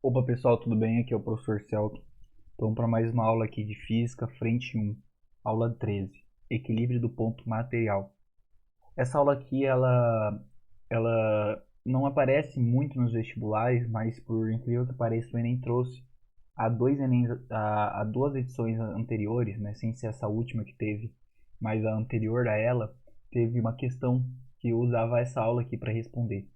Opa pessoal, tudo bem? Aqui é o professor Celto. Vamos para mais uma aula aqui de Física, frente 1, aula 13, equilíbrio do ponto material. Essa aula aqui, ela não aparece muito nos vestibulares, mas por incrível que pareça, o Enem trouxe há duas edições anteriores, né, sem ser essa última que teve, mas a anterior a ela, teve uma questão que eu usava essa aula aqui para responder.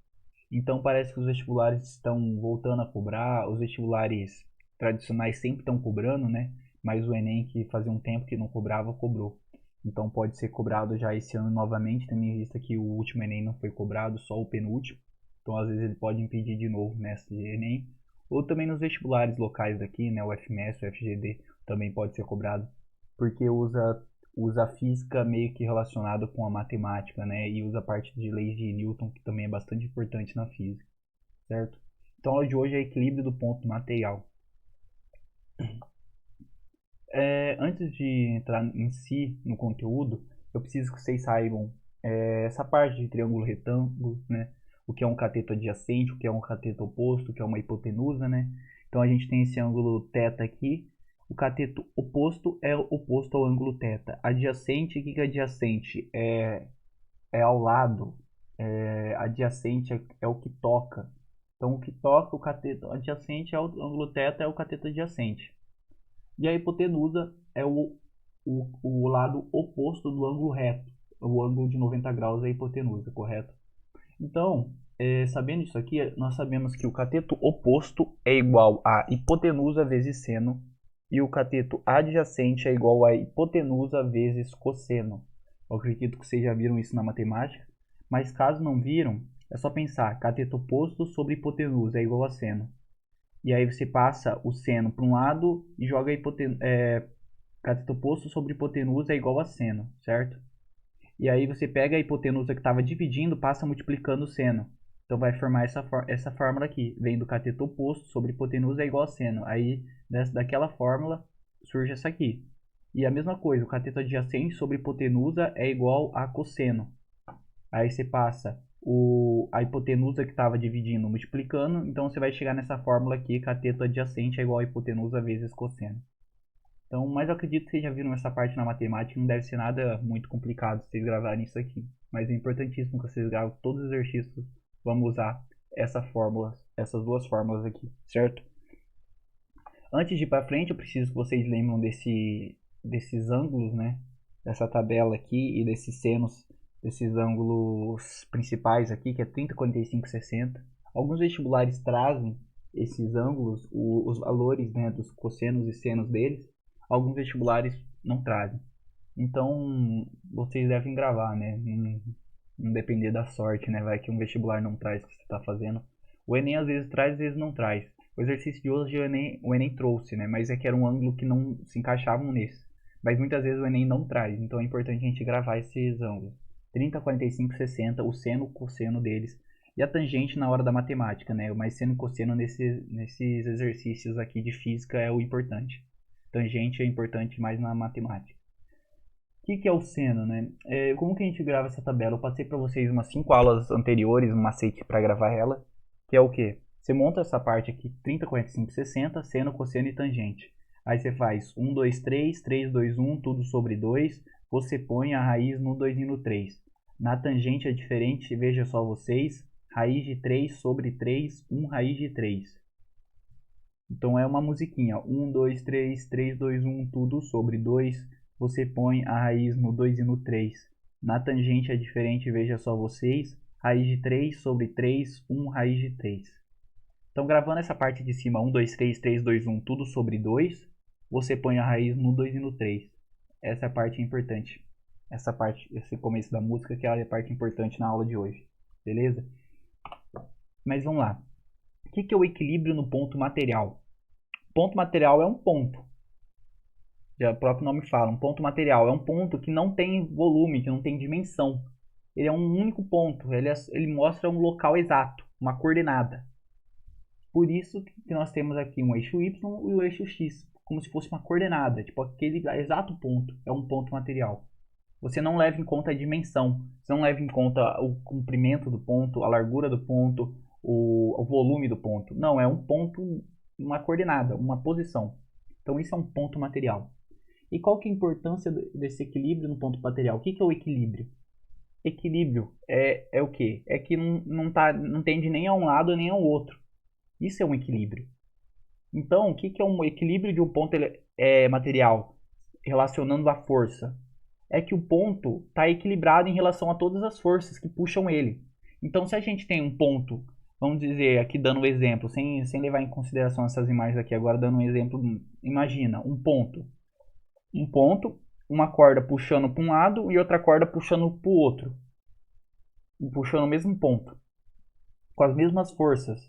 Então parece que os vestibulares estão voltando a cobrar, os vestibulares tradicionais sempre estão cobrando, né? Mas o Enem, que fazia um tempo que não cobrava, cobrou. Então pode ser cobrado já esse ano novamente, tendo em vista que o último Enem não foi cobrado, só o penúltimo. Então às vezes ele pode impedir de novo nesse Enem. Ou também nos vestibulares locais daqui, né? O FMS, o FGD, também pode ser cobrado, porque usa a física meio que relacionada com a matemática, né? E usa a parte de leis de Newton, que também é bastante importante na física, certo? Então a aula de hoje é equilíbrio do ponto material. Antes de entrar em si no conteúdo, eu preciso que vocês saibam essa parte de triângulo retângulo, né? O que é um cateto adjacente, o que é um cateto oposto, o que é uma hipotenusa, né? Então a gente tem esse ângulo θ aqui. O cateto oposto é oposto ao ângulo θ. Adjacente, o que é adjacente? É ao lado. Adjacente é o que toca. Então o que toca o cateto adjacente é o ângulo θ, é o cateto adjacente. E a hipotenusa é o lado oposto do ângulo reto. O ângulo de 90 graus é a hipotenusa, correto? Então, sabendo isso aqui, nós sabemos que o cateto oposto é igual a hipotenusa vezes seno e o cateto adjacente é igual a hipotenusa vezes cosseno. Eu acredito que vocês já viram isso na matemática, mas caso não viram, é só pensar, cateto oposto sobre hipotenusa é igual a seno. E aí você passa o seno para um lado e joga cateto oposto sobre hipotenusa é igual a seno, certo? E aí você pega a hipotenusa que estava dividindo, passa multiplicando o seno. Então vai formar essa fórmula aqui. Vem do cateto oposto sobre hipotenusa é igual a seno. Aí daquela fórmula surge essa aqui. E a mesma coisa, o cateto adjacente sobre hipotenusa é igual a cosseno. Aí você passa a hipotenusa que estava dividindo multiplicando. Então você vai chegar nessa fórmula aqui, cateto adjacente é igual a hipotenusa vezes cosseno. Então, mas eu acredito que vocês já viram essa parte na matemática, não deve ser nada muito complicado vocês gravarem isso aqui. Mas é importantíssimo que vocês gravem todos os exercícios. Vamos usar essas duas fórmulas aqui, certo? Antes de ir para frente, eu preciso que vocês lembram desses ângulos, né? Dessa tabela aqui e desses senos, desses ângulos principais aqui, que é 30, 45 e 60. Alguns vestibulares trazem esses ângulos, os valores, né, dos cossenos e senos deles. Alguns vestibulares não trazem. Então, vocês devem gravar, né? Não depender da sorte, né? Vai que um vestibular não traz o que você está fazendo. O Enem às vezes traz, às vezes não traz. O exercício de hoje o Enem trouxe, né? Mas é que era um ângulo que não se encaixavam nesse. Mas muitas vezes o Enem não traz, então é importante a gente gravar esses ângulos. 30, 45, 60, o seno, o cosseno deles. E a tangente na hora da matemática, né? Mas seno e cosseno nesses exercícios aqui de física é o importante. Tangente é importante mais na matemática. O que é o seno, né? Como que a gente grava essa tabela? Eu passei para vocês umas 5 aulas anteriores, um macete para gravar ela, que é o que? Você monta essa parte aqui, 30, 45, 60, seno, cosseno e tangente. Aí você faz 1, 2, 3, 3, 2, 1, tudo sobre 2, você põe a raiz no 2 e no 3. Na tangente é diferente, veja só vocês, raiz de 3 sobre 3, 1 raiz de 3. Então é uma musiquinha, 1, 2, 3, 3, 2, 1, tudo sobre 2, você põe a raiz no 2 e no 3. Na tangente é diferente, veja só vocês, raiz de 3 sobre 3, 1 raiz de 3. Então gravando essa parte de cima, 1, 2, 3, 3, 2, 1, tudo sobre 2, você põe a raiz no 2 e no 3. Essa é a parte importante. Essa parte, esse começo da música, que é a parte importante na aula de hoje. Beleza? Mas vamos lá. O que é o equilíbrio no ponto material? Ponto material é um ponto. Já o próprio nome fala, um ponto material. É um ponto que não tem volume, que não tem dimensão. Ele é um único ponto. Ele mostra um local exato, uma coordenada. Por isso que nós temos aqui um eixo Y e o eixo X, como se fosse uma coordenada. Tipo, aquele exato ponto é um ponto material. Você não leva em conta a dimensão. Você não leva em conta o comprimento do ponto, a largura do ponto, o volume do ponto. Não, é um ponto uma coordenada, uma posição. Então isso é um ponto material. E qual que é a importância desse equilíbrio no ponto material? O que é o equilíbrio? Equilíbrio é o quê? É que não tende nem a um lado nem ao outro. Isso é um equilíbrio. Então, o que é um equilíbrio de um ponto material relacionando a força? É que o ponto está equilibrado em relação a todas as forças que puxam ele. Então, se a gente tem um ponto, vamos dizer, aqui dando um exemplo, sem levar em consideração essas imagens aqui, agora dando um exemplo, imagina um ponto, uma corda puxando para um lado e outra corda puxando para o outro, puxando o mesmo ponto, com as mesmas forças,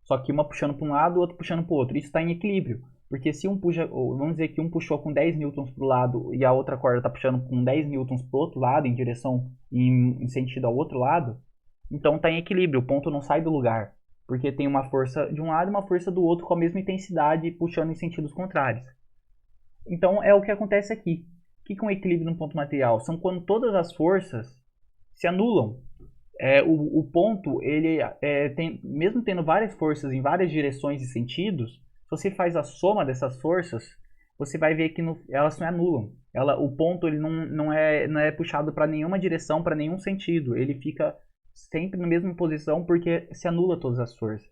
só que uma puxando para um lado e outra puxando para o outro. Isso está em equilíbrio, porque se um puxa, vamos dizer que um puxou com 10 newtons para o lado e a outra corda está puxando com 10 newtons para o outro lado, em sentido ao outro lado, então está em equilíbrio, o ponto não sai do lugar, porque tem uma força de um lado e uma força do outro com a mesma intensidade puxando em sentidos contrários. Então é o que acontece aqui. O que é um equilíbrio no ponto material? São quando todas as forças se anulam. O ponto, ele mesmo tendo várias forças em várias direções e sentidos, se você faz a soma dessas forças, você vai ver que elas se anulam. O ponto ele não é puxado para nenhuma direção, para nenhum sentido. Ele fica sempre na mesma posição porque se anula todas as forças.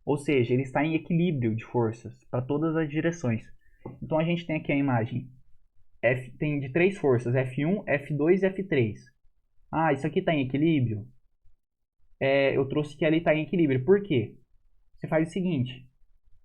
Ou seja, ele está em equilíbrio de forças para todas as direções. Então a gente tem aqui a imagem tem de três forças, F1, F2 e F3. Ah, isso aqui está em equilíbrio? Eu trouxe que ali está em equilíbrio. Por quê? Você faz o seguinte,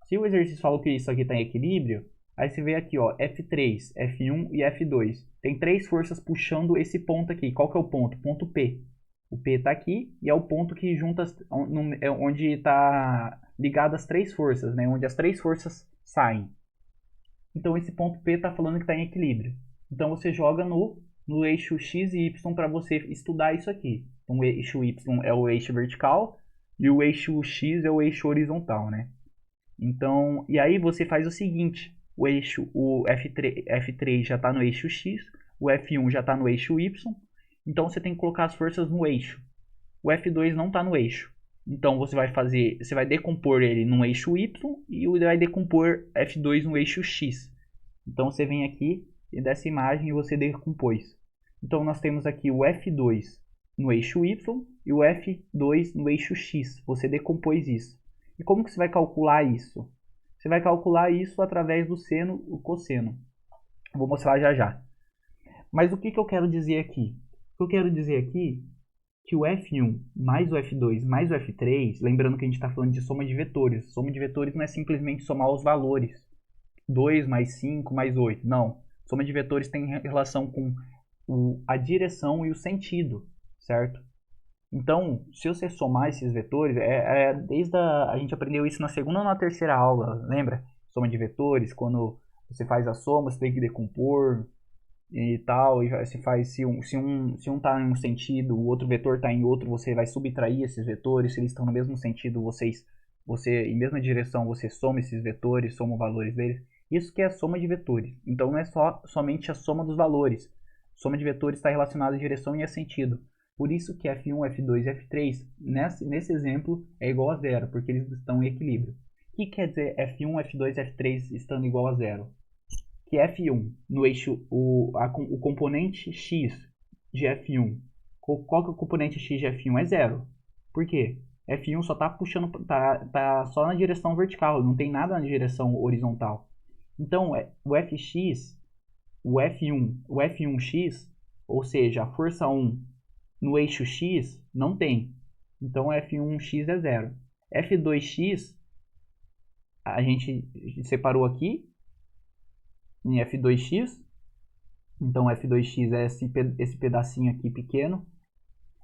se o exercício falou que isso aqui está em equilíbrio, aí você vê aqui, ó, F3, F1 e F2. Tem três forças puxando esse ponto aqui. Qual que é o ponto? Ponto P. O P está aqui e é o ponto que junta, onde está ligado as três forças, né? Onde as três forças saem. Então esse ponto P está falando que está em equilíbrio. Então você joga no eixo X e Y para você estudar isso aqui. Então o eixo Y é o eixo vertical e o eixo X é o eixo horizontal, né? Então, e aí você faz o seguinte, o F3 já está no eixo X, o F1 já está no eixo Y, então você tem que colocar as forças no eixo. O F2 não está no eixo. Então você vai decompor ele no eixo Y e vai decompor F2 no eixo X. Então você vem aqui e dessa imagem você decompôs. Então nós temos aqui o F2 no eixo Y e o F2 no eixo X. Você decompôs isso. E como que você vai calcular isso? Você vai calcular isso através do seno e cosseno. Vou mostrar já já. Mas o que eu quero dizer aqui? O que eu quero dizer aqui que o F1 mais o F2 mais o F3, lembrando que a gente está falando de soma de vetores. Soma de vetores não é simplesmente somar os valores. 2 mais 5 mais 8. Não. Soma de vetores tem relação com a direção e o sentido, certo? Então, se você somar esses vetores, a gente aprendeu isso na segunda ou na terceira aula, lembra? Soma de vetores, quando você faz a soma, você tem que decompor e tal, e você faz, se um tá em um sentido, o outro vetor tá em outro, você vai subtrair esses vetores, se eles estão no mesmo sentido, em mesma direção, você soma esses vetores, soma os valores deles. Isso que é a soma de vetores. Então não é somente a soma dos valores. Soma de vetores está relacionada à direção e a sentido. Por isso que F1, F2 e F3, nesse exemplo, é igual a zero, porque eles estão em equilíbrio. O que quer dizer F1, F2 e F3 estando igual a zero? Que F1, no eixo, o componente X de F1, qual que é o componente X de F1? É zero. Por quê? F1 só está puxando, tá só na direção vertical, não tem nada na direção horizontal. Então, o Fx, o F1x, ou seja, a força 1 no eixo X, não tem. Então, F1x é zero. F2x, a gente separou aqui em F2x. Então, F2x é esse pedacinho aqui pequeno.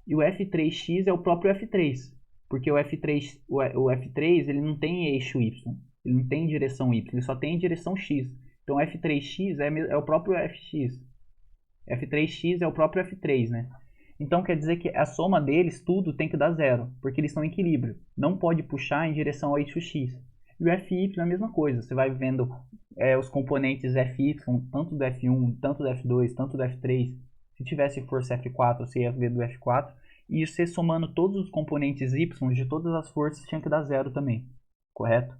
E o F3x é o próprio F3. Porque o F3 ele não tem eixo Y. Ele não tem direção Y. Ele só tem direção X. Então, F3x é o próprio Fx. F3x é o próprio F3, né? Então, quer dizer que a soma deles, tudo tem que dar zero. Porque eles estão em equilíbrio. Não pode puxar em direção ao eixo X. E o Fy é a mesma coisa. Você vai vendo os componentes Fy, tanto do F1, tanto do F2, tanto do F3. Se tivesse força F4, você ia ver do F4. E você somando todos os componentes Y de todas as forças tinha que dar zero também. Correto?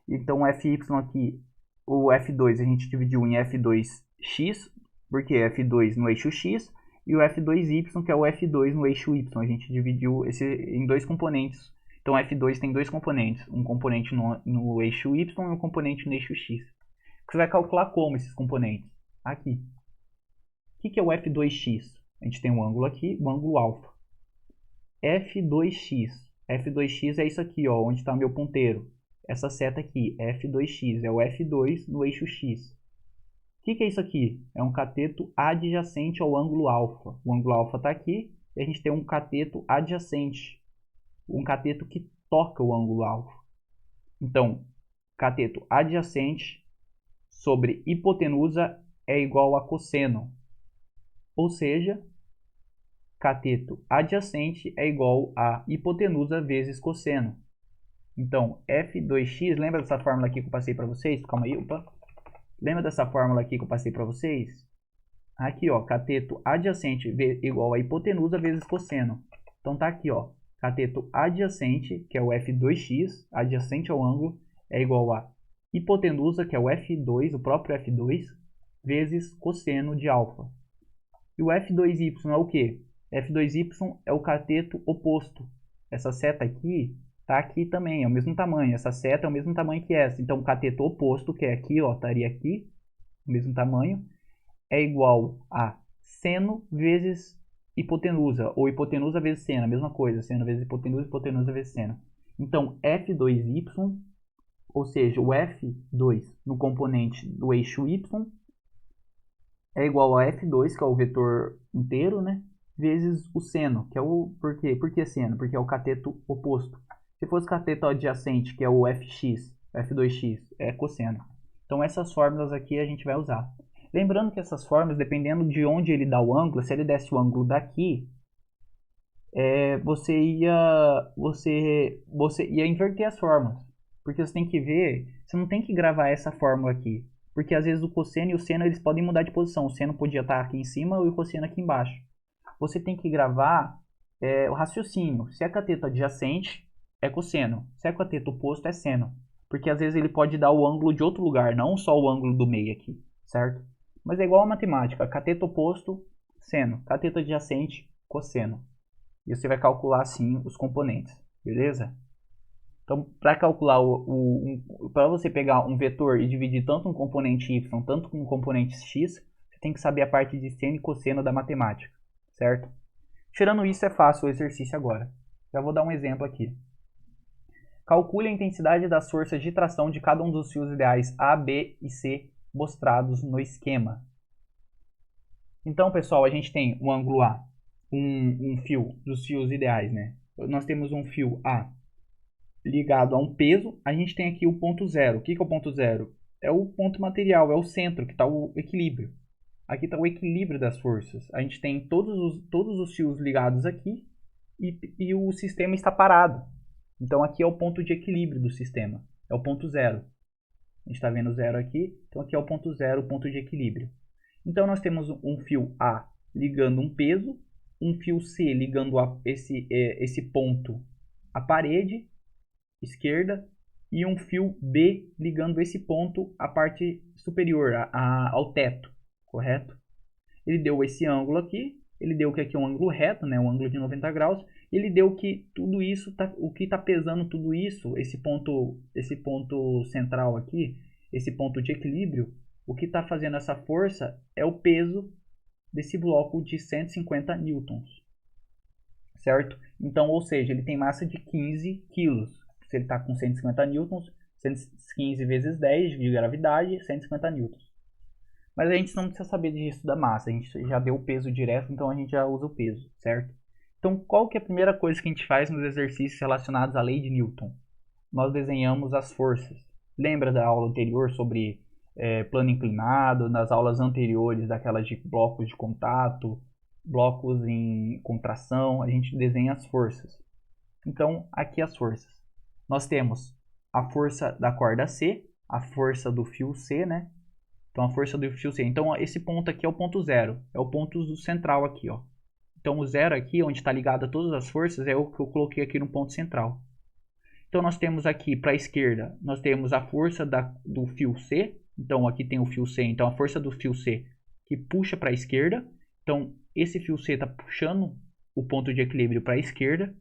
Então o fy aqui, o f2 a gente dividiu em f2x, porque f2 no eixo x, e o f2y, que é o f2 no eixo y. A gente dividiu em dois componentes. Então f2 tem dois componentes, um componente no eixo y e um componente no eixo x. Você vai calcular como esses componentes? Aqui. O que é o f2x? A gente tem um ângulo aqui, o ângulo alfa. f2x. f2x é isso aqui, ó, onde está o meu ponteiro. Essa seta aqui, f2x, é o f2 no eixo x. O que é isso aqui? É um cateto adjacente ao ângulo alfa. O ângulo alfa está aqui e a gente tem um cateto adjacente. Um cateto que toca o ângulo alfa. Então, cateto adjacente sobre hipotenusa é igual a cosseno. Ou seja, cateto adjacente é igual a hipotenusa vezes cosseno. Então, f2x, lembra dessa fórmula aqui que eu passei para vocês? Calma aí, opa. Lembra dessa fórmula aqui que eu passei para vocês? Aqui, ó, cateto adjacente igual a hipotenusa vezes cosseno. Então tá aqui, ó, cateto adjacente, que é o f2x, adjacente ao ângulo, é igual a hipotenusa, que é o f2, o próprio f2, vezes cosseno de alfa. E o f2y é o quê? f2y é o cateto oposto. Essa seta aqui tá aqui também, é o mesmo tamanho. Essa seta é o mesmo tamanho que essa. Então, o cateto oposto, que é aqui, ó, estaria aqui, o mesmo tamanho, é igual a seno vezes hipotenusa, ou hipotenusa vezes seno, a mesma coisa, seno vezes hipotenusa, hipotenusa vezes seno. Então, f2y, ou seja, o f2 no componente do eixo y, é igual a f2, que é o vetor inteiro, né, vezes o seno, que é o... Por quê? Por que seno? Porque é o cateto oposto. Se fosse cateto adjacente, que é o fx, f2x, é cosseno. Então, essas fórmulas aqui a gente vai usar. Lembrando que essas fórmulas, dependendo de onde ele dá o ângulo, se ele desse o ângulo daqui, você ia inverter as fórmulas. Porque você tem que ver, você não tem que gravar essa fórmula aqui. Porque às vezes o cosseno e o seno eles podem mudar de posição. O seno podia estar aqui em cima e o cosseno aqui embaixo. Você tem que gravar o raciocínio. Se é cateto adjacente, é cosseno. Se é cateto oposto, é seno. Porque às vezes ele pode dar o ângulo de outro lugar, não só o ângulo do meio aqui, certo? Mas é igual a matemática. Cateto oposto, seno. Cateto adjacente, cosseno. E você vai calcular assim os componentes, beleza? Então, para calcular para você pegar um vetor e dividir tanto um componente y, tanto com um componente x, você tem que saber a parte de seno e cosseno da matemática, certo? Tirando isso, é fácil o exercício agora. Já vou dar um exemplo aqui. Calcule a intensidade das forças de tração de cada um dos fios ideais A, B e C mostrados no esquema. Então, pessoal, a gente tem um ângulo A, um fio dos fios ideais, né? Nós temos um fio A ligado a um peso, a gente tem aqui o ponto zero. O que é o ponto zero? É o ponto material, é o centro, que está o equilíbrio. Aqui está o equilíbrio das forças. A gente tem todos os fios ligados aqui e o sistema está parado. Então aqui é o ponto de equilíbrio do sistema, é o ponto zero. A gente está vendo o zero aqui, então aqui é o ponto zero, o ponto de equilíbrio. Então nós temos um fio A ligando um peso, um fio C ligando esse ponto à parede esquerda e um fio B ligando esse ponto à parte superior, ao teto, correto? Ele deu esse ângulo aqui, ele deu que aqui é um ângulo reto, né, um ângulo de 90 graus, ele deu que tudo isso, o que está pesando tudo isso, esse ponto central aqui, esse ponto de equilíbrio, o que está fazendo essa força é o peso desse bloco de 150 newtons, certo? Então, ou seja, ele tem massa de 15 quilos. Se ele está com 150 newtons, 115 vezes 10 de gravidade, 150 newtons. Mas a gente não precisa saber disso da massa, a gente já deu o peso direto, então a gente já usa o peso, certo? Então, qual que é a primeira coisa que a gente faz nos exercícios relacionados à lei de Newton? Nós desenhamos as forças. Lembra da aula anterior sobre plano inclinado, nas aulas anteriores daquelas de blocos de contato, blocos em contração, a gente desenha as forças. Então, aqui as forças. Nós temos a força da corda C, a força do fio C, né? Então, a força do fio C. Então, esse ponto aqui é o ponto zero. É o ponto central aqui, ó. Então, o zero aqui, onde está ligado a todas as forças, é o que eu coloquei aqui no ponto central. Então, Então nós temos aqui para a esquerda, nós temos a força do fio C. Então aqui tem o fio C, então a força do fio C que puxa para a esquerda. Então esse fio C está puxando o ponto de equilíbrio para a esquerda.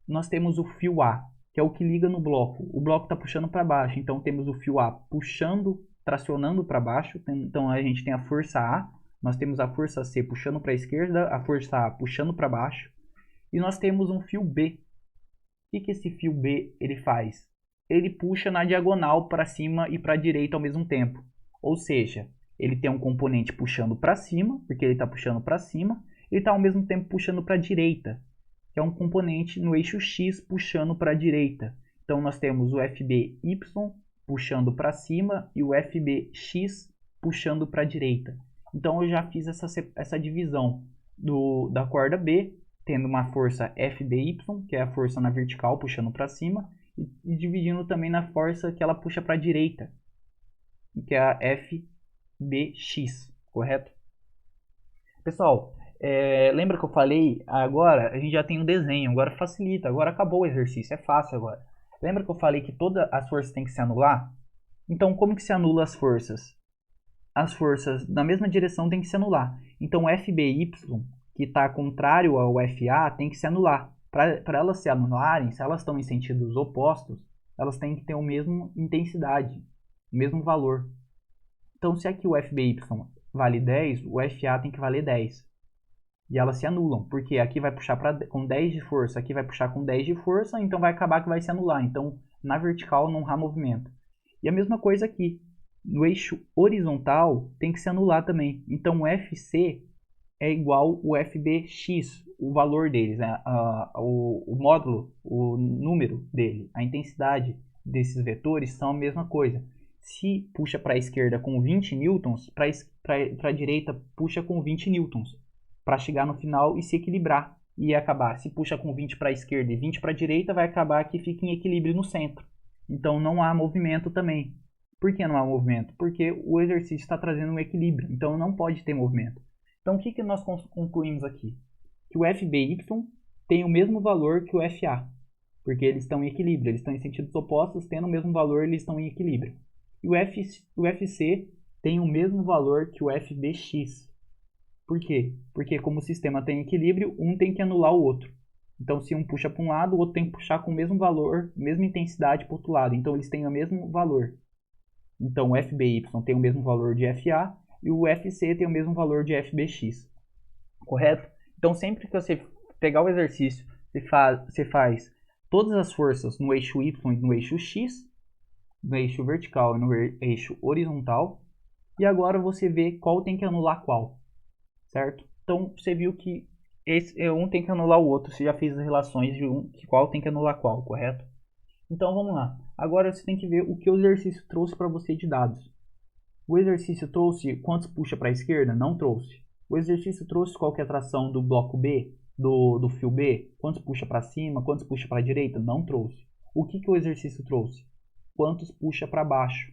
Nós temos o fio A, que é o que liga no bloco. O bloco está puxando para baixo, então temos o fio A puxando, tracionando para baixo. Então a gente tem a força A, nós temos a força C puxando para a esquerda, a força A puxando para baixo. E nós temos um fio B. O que esse fio B ele faz? Ele puxa na diagonal para cima e para a direita ao mesmo tempo. Ou seja, ele tem um componente puxando para cima, porque ele está puxando para cima, ele está ao mesmo tempo puxando para a direita, que é um componente no eixo X puxando para a direita. Então nós temos o FBY puxando para cima e o FBX puxando para a direita. Então eu já fiz essa divisão da corda B, tendo uma força FBY, que é a força na vertical puxando para cima, e dividindo também na força que ela puxa para a direita, que é a FBX, correto? Pessoal, lembra que eu falei, agora a gente já tem um desenho, agora facilita, agora acabou o exercício, é fácil agora. Lembra que eu falei que todas as forças têm que se anular? Então como que se anula as forças? As forças na mesma direção têm que se anular. Então FBY, que está contrário ao FA, tem que se anular. Para elas se anularem, se elas estão em sentidos opostos, elas têm que ter a mesma intensidade, o mesmo valor. Então se aqui o FBY vale 10, o FA tem que valer 10. E elas se anulam, porque aqui vai puxar com 10 de força, aqui vai puxar com 10 de força, então vai acabar que vai se anular. Então, na vertical não há movimento. E a mesma coisa aqui. No eixo horizontal tem que se anular também. Então, o FC é igual o FBX, o valor deles, né? O módulo, o número dele, a intensidade desses vetores são a mesma coisa. Se puxa para a esquerda com 20 newtons, para a direita puxa com 20 newtons, para chegar no final e se equilibrar e acabar. Se puxa com 20 para a esquerda e 20 para a direita, vai acabar que fica em equilíbrio no centro. Então não há movimento também. Por que não há movimento? Porque o exercício está trazendo um equilíbrio, então não pode ter movimento. Então o que nós concluímos aqui? Que o FBY tem o mesmo valor que o FA, porque eles estão em equilíbrio, eles estão em sentidos opostos, tendo o mesmo valor, eles estão em equilíbrio. E o FC tem o mesmo valor que o FBX. Por quê? Porque como o sistema tem equilíbrio, um tem que anular o outro. Então se um puxa para um lado, o outro tem que puxar com o mesmo valor, mesma intensidade para o outro lado. Então eles têm o mesmo valor. Então o FBY tem o mesmo valor de FA e o FC tem o mesmo valor de FBX. Correto? Então sempre que você pegar o exercício, você faz todas as forças no eixo Y e no eixo X, no eixo vertical e no eixo horizontal. E agora você vê qual tem que anular qual. Certo? Então você viu que um tem que anular o outro. Você já fez as relações de qual tem que anular qual, correto? Então vamos lá. Agora você tem que ver o que o exercício trouxe para você de dados. O exercício trouxe quantos puxa para a esquerda? Não trouxe. O exercício trouxe qual que é a tração do bloco B, do fio B? Quantos puxa para cima? Quantos puxa para a direita? Não trouxe. O que o exercício trouxe? Quantos puxa para baixo?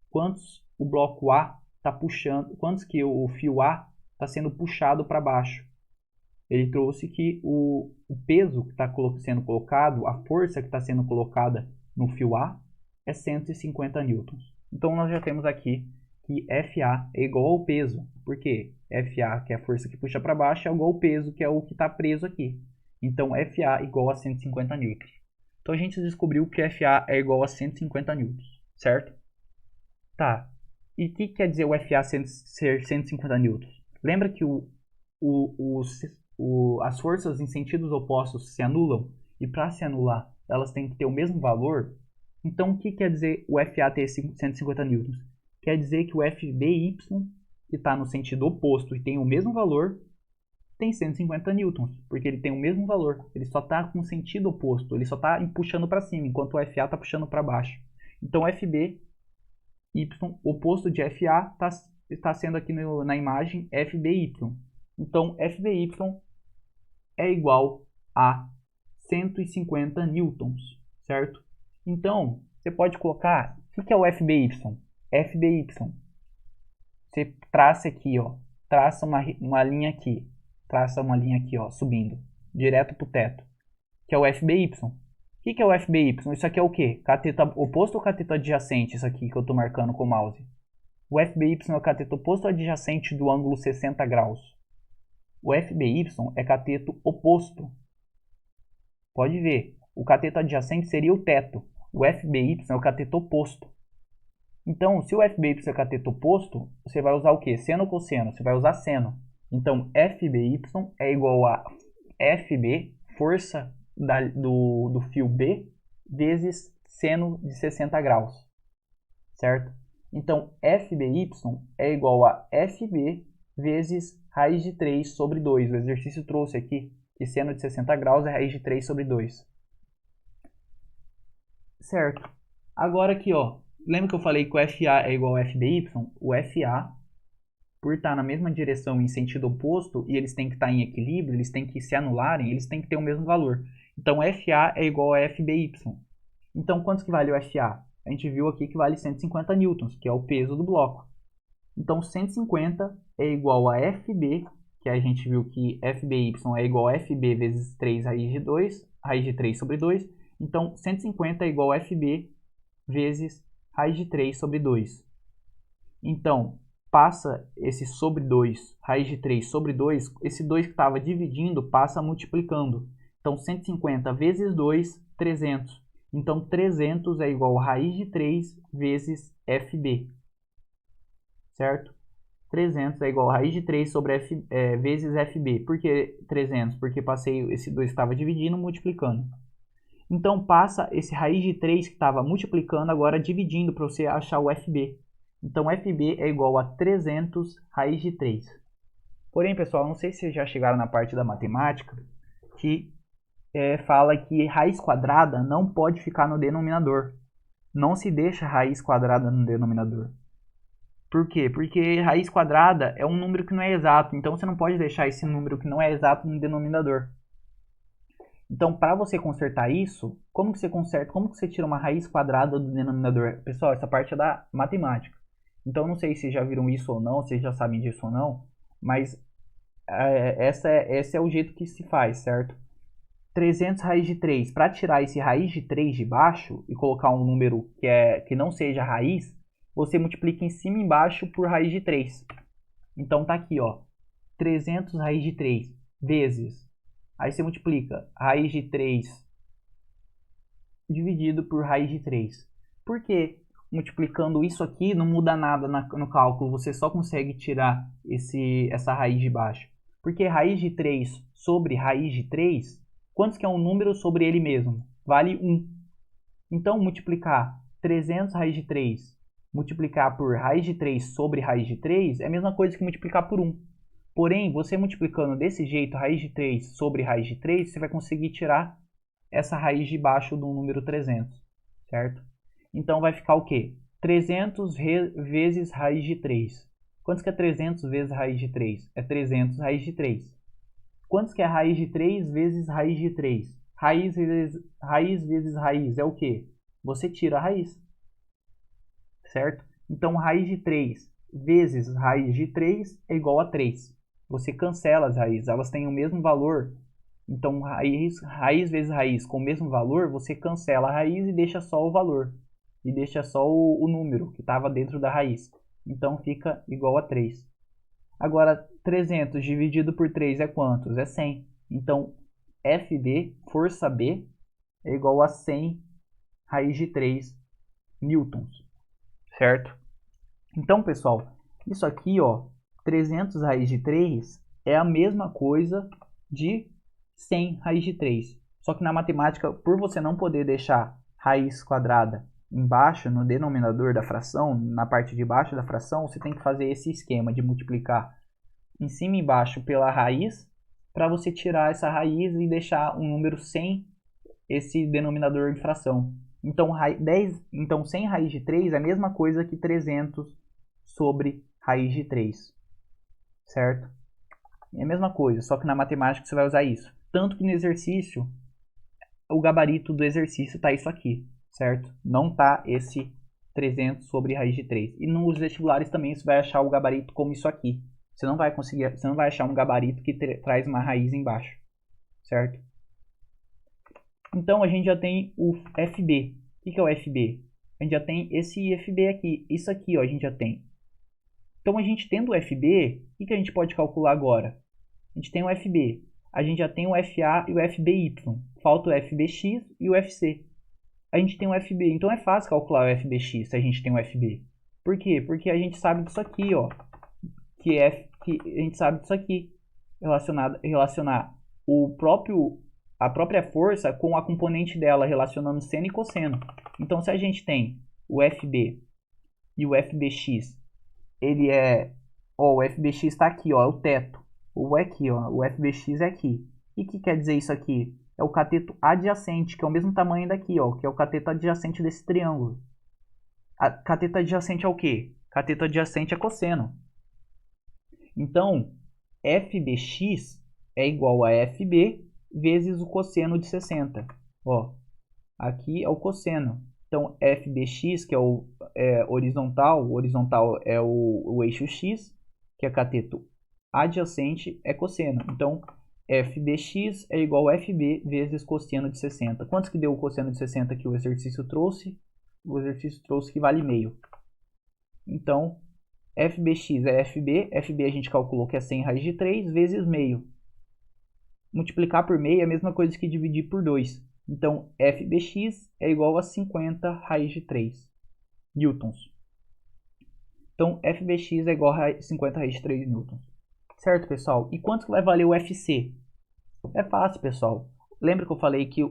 Quantos o bloco A está puxando? Quantos que o fio A está sendo puxado para baixo? Ele trouxe que o peso que está sendo colocado, a força que está sendo colocada no fio A é 150 newtons. Então nós já temos aqui que FA é igual ao peso. Por quê? FA, que é a força que puxa para baixo, é igual ao peso, que é o que está preso aqui. Então FA igual a 150 newtons. Então a gente descobriu que FA é igual a 150 newtons, certo? Tá. E o que quer dizer o FA ser 150 newtons? Lembra que as forças em sentidos opostos se anulam? E para se anular, elas têm que ter o mesmo valor? Então, o que quer dizer o FA ter 150 newtons? Quer dizer que o FBY, que está no sentido oposto e tem o mesmo valor, tem 150 newtons, porque ele tem o mesmo valor. Ele só está com sentido oposto, ele só está puxando para cima, enquanto o FA está puxando para baixo. Então, o FBY, oposto de FA, está sendo aqui na imagem FBY. Então, FBY é igual a 150 newtons, certo? Então, você pode colocar, o que é o FBY? FBY, você traça aqui, ó, traça uma linha aqui, ó, subindo, direto para o teto, que é o FBY. O que é o FBY? Isso aqui é o quê? Cateto oposto ou cateto adjacente? Isso aqui que eu estou marcando com o mouse. O FBY é o cateto oposto ou adjacente do ângulo 60 graus. O FBY é cateto oposto. Pode ver, o cateto adjacente seria o teto. O FBY é o cateto oposto. Então, se o FBY é cateto oposto, você vai usar o quê? Seno ou cosseno? Você vai usar seno. Então, FBY é igual a FB, força do fio B, vezes seno de 60 graus. Certo? Então, FBY é igual a FB vezes raiz de 3 sobre 2. O exercício trouxe aqui que seno de 60 graus é raiz de 3 sobre 2. Certo? Agora aqui, ó. Lembra que eu falei que o FA é igual a FBY? O FA, por estar na mesma direção em sentido oposto, e eles têm que estar em equilíbrio, eles têm que se anularem, eles têm que ter o mesmo valor. Então, FA é igual a FBY. Então, quanto que vale o FA? A gente viu aqui que vale 150 newtons, que é o peso do bloco. Então, 150 é igual a FB, que a gente viu que FBY é igual a FB vezes 3 raiz de 2, raiz de 3 sobre 2. Então, 150 é igual a FB vezes raiz de 3 sobre 2. Então, passa esse sobre 2, raiz de 3 sobre 2, esse 2 que estava dividindo passa multiplicando. Então, 150 vezes 2, 300. Então, 300 é igual a raiz de 3 vezes FB. Certo? 300 é igual a raiz de 3 sobre vezes FB. Por que 300? Porque passei esse 2 que estava dividindo multiplicando. Então, passa esse raiz de 3 que estava multiplicando agora dividindo para você achar o FB. Então, FB é igual a 300 raiz de 3. Porém, pessoal, não sei se vocês já chegaram na parte da matemática que fala que raiz quadrada não pode ficar no denominador. Não se deixa raiz quadrada no denominador. Por quê? Porque raiz quadrada é um número que não é exato. Então, você não pode deixar esse número que não é exato no denominador. Então, para você consertar isso, como que você conserta? Como que você tira uma raiz quadrada do denominador? Pessoal, essa parte é da matemática. Então, não sei se já viram isso ou não, se já sabem disso ou não, mas esse é o jeito que se faz, certo? 300 raiz de 3. Para tirar esse raiz de 3 de baixo e colocar um número que não seja raiz, você multiplica em cima e embaixo por raiz de 3. Então, tá aqui, ó, 300 raiz de 3 vezes. Aí você multiplica raiz de 3 dividido por raiz de 3. Por que multiplicando isso aqui não muda nada no cálculo? Você só consegue tirar essa raiz de baixo. Porque raiz de 3 sobre raiz de 3, quantos que é um número sobre ele mesmo? Vale 1. Então, multiplicar 300 raiz de 3, multiplicar por raiz de 3 sobre raiz de 3 é a mesma coisa que multiplicar por 1. Porém, você multiplicando desse jeito, raiz de 3 sobre raiz de 3, você vai conseguir tirar essa raiz de baixo do número 300, certo? Então, vai ficar o quê? 300 vezes raiz de 3. Quantos que é 300 vezes raiz de 3? É 300 raiz de 3. Quantos que é raiz de 3 vezes raiz de 3? Raiz vezes raiz é o quê? Você tira a raiz, certo? Então, raiz de 3 vezes raiz de 3 é igual a 3. Você cancela as raízes, elas têm o mesmo valor. Então, raiz vezes raiz com o mesmo valor, você cancela a raiz e deixa só o valor. E deixa só o número que estava dentro da raiz. Então, fica igual a 3. Agora, 300 dividido por 3 é quantos? É 100. Então, FB, força B, é igual a 100 raiz de 3 newtons. Certo? Então, pessoal, isso aqui, ó, 300 raiz de 3 é a mesma coisa de 100 raiz de 3. Só que na matemática, por você não poder deixar raiz quadrada embaixo no denominador da fração, na parte de baixo da fração, você tem que fazer esse esquema de multiplicar em cima e embaixo pela raiz para você tirar essa raiz e deixar um número sem esse denominador de fração. Então, 100 raiz de 3 é a mesma coisa que 300 sobre raiz de 3. Certo? É a mesma coisa, só que na matemática você vai usar isso. Tanto que no exercício, o gabarito do exercício está isso aqui, certo? Não está esse 300 sobre raiz de 3. E nos vestibulares também você vai achar o gabarito como isso aqui. Você não vai achar um gabarito que traz uma raiz embaixo, certo? Então a gente já tem o FB. O que é o FB? A gente já tem esse FB aqui. Isso aqui, ó, a gente já tem. Então a gente tendo o FB, o que a gente pode calcular agora? A gente tem o FB. A gente já tem o FA e o FBY. Falta o FBX e o FC. A gente tem o FB. Então é fácil calcular o FBX se a gente tem o FB. Por quê? Porque a gente sabe disso aqui, ó. Que a gente sabe disso aqui. Relacionar a própria força com a componente dela, relacionando seno e cosseno. Então se a gente tem o FB e o FBX, ele é... Ó, o FBX está aqui, ó, é o teto. Ou é aqui, ó, o FBX é aqui. E o que quer dizer isso aqui? É o cateto adjacente, que é o mesmo tamanho daqui, ó, que é o cateto adjacente desse triângulo. A cateto adjacente é o quê? Cateto adjacente é cosseno. Então, FBX é igual a FB vezes o cosseno de 60. Ó, aqui é o cosseno. Então, FBX, que é o horizontal é o eixo X, que é cateto adjacente, é cosseno. Então, FBX é igual a FB vezes cosseno de 60. Quantos que deu o cosseno de 60 que o exercício trouxe? O exercício trouxe que vale meio. Então, FBX é FB. FB a gente calculou que é 100 raiz de 3 vezes meio. Multiplicar por meio é a mesma coisa que dividir por 2. Então, FBX é igual a 50 raiz de 3 newtons. Então, FBX é igual a 50 raiz de 3 newtons. Certo, pessoal? E quanto que vai valer o FC? É fácil, pessoal. Lembra que eu falei que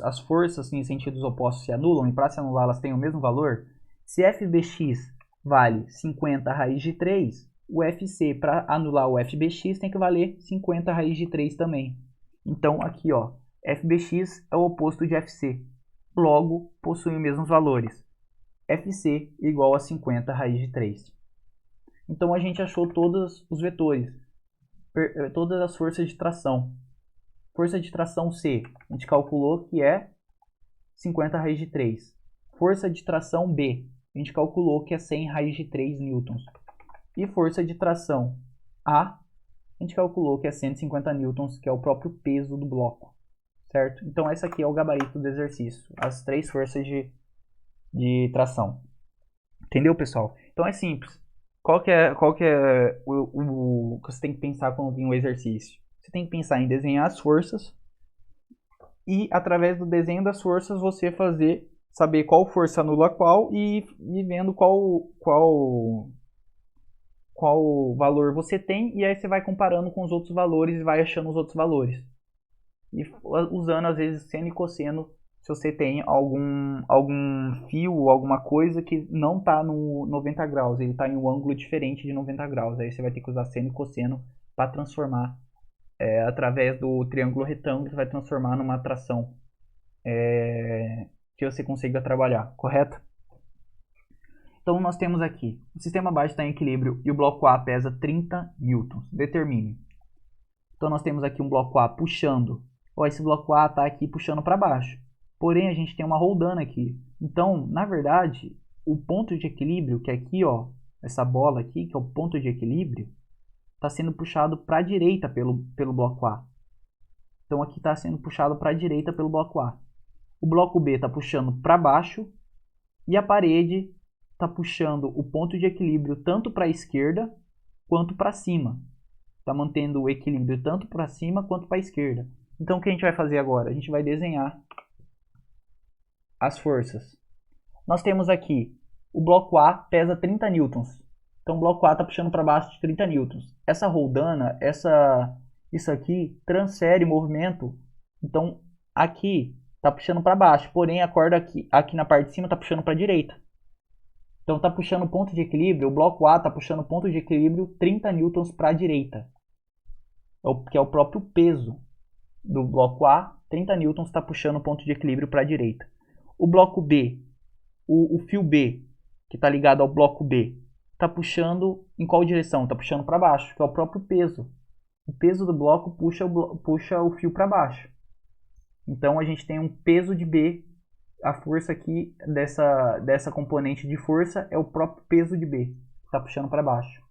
as forças em sentidos opostos se anulam? E para se anular, elas têm o mesmo valor? Se FBX vale 50 raiz de 3, o FC, para anular o FBX, tem que valer 50 raiz de 3 também. Então, aqui, ó, FBX é o oposto de FC. Logo, possuem os mesmos valores. FC igual a 50 raiz de 3. Então, a gente achou todos os vetores, todas as forças de tração. Força de tração C, a gente calculou que é 50 raiz de 3. Força de tração B, a gente calculou que é 100 raiz de 3 newtons. E força de tração A, a gente calculou que é 150 newtons, que é o próprio peso do bloco. Certo? Então, esse aqui é o gabarito do exercício. As 3 forças de tração. Entendeu, pessoal? Então, é simples. Qual que é o que você tem que pensar quando vir o exercício? Você tem que pensar em desenhar as forças e, através do desenho das forças, você saber qual força anula qual e vendo qual valor você tem, e aí você vai comparando com os outros valores e vai achando os outros valores. E usando, às vezes, seno e cosseno, se você tem algum fio ou alguma coisa que não está no 90 graus, ele está em um ângulo diferente de 90 graus. Aí você vai ter que usar seno e cosseno para transformar, através do triângulo retângulo, você vai transformar numa tração que você consiga trabalhar, correto? Então, nós temos aqui, o sistema base está em equilíbrio e o bloco A pesa 30 newtons. Determine. Então, nós temos aqui um bloco A puxando. Ó, esse bloco A está aqui puxando para baixo. Porém, a gente tem uma roldana aqui. Então, na verdade, o ponto de equilíbrio, que é aqui, ó, essa bola aqui, que é o ponto de equilíbrio, está sendo puxado para a direita pelo bloco A. Então, aqui está sendo puxado para a direita pelo bloco A. O bloco B está puxando para baixo e a parede está puxando o ponto de equilíbrio tanto para a esquerda quanto para cima. Está mantendo o equilíbrio tanto para cima quanto para a esquerda. Então, o que a gente vai fazer agora? A gente vai desenhar as forças. Nós temos aqui, o bloco A pesa 30 newtons. Então, o bloco A está puxando para baixo de 30 newtons. Essa roldana, isso aqui, transfere movimento. Então, aqui está puxando para baixo. Porém, a corda aqui na parte de cima está puxando para a direita. Então, está puxando o ponto de equilíbrio. O bloco A está puxando o ponto de equilíbrio 30 newtons para a direita. Que é o próprio peso do bloco A. 30 newtons está puxando o ponto de equilíbrio para a direita. O bloco B, o fio B, que está ligado ao bloco B, está puxando em qual direção? Está puxando para baixo, que é o próprio peso. O peso do bloco puxa o fio para baixo. Então, a gente tem um peso de B. A força aqui dessa componente de força é o próprio peso de B, que está puxando para baixo.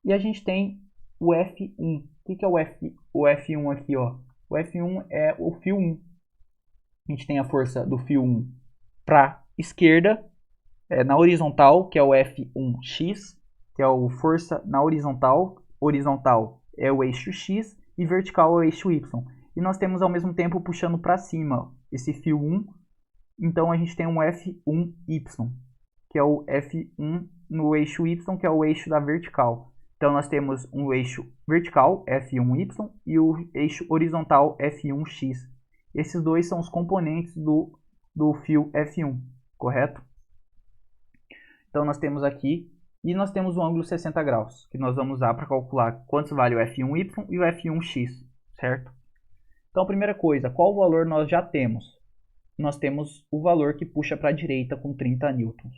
E a gente tem o F1. O que é o F1 aqui? Ó? O F1 é o fio 1. A gente tem a força do fio 1 para a esquerda, na horizontal, que é o F1x, que é a força na horizontal. Horizontal é o eixo x e vertical é o eixo y. E nós temos ao mesmo tempo puxando para cima esse fio 1. Então a gente tem um F1y, que é o F1 no eixo y, que é o eixo da vertical. Então nós temos um eixo vertical, F1y, e o eixo horizontal, F1x. Esses dois são os componentes do fio F1, correto? Então nós temos aqui, e nós temos o ângulo 60 graus, que nós vamos usar para calcular quantos vale o F1y e o F1x, certo? Então, primeira coisa, qual valor nós já temos? Nós temos o valor que puxa para a direita com 30 newtons.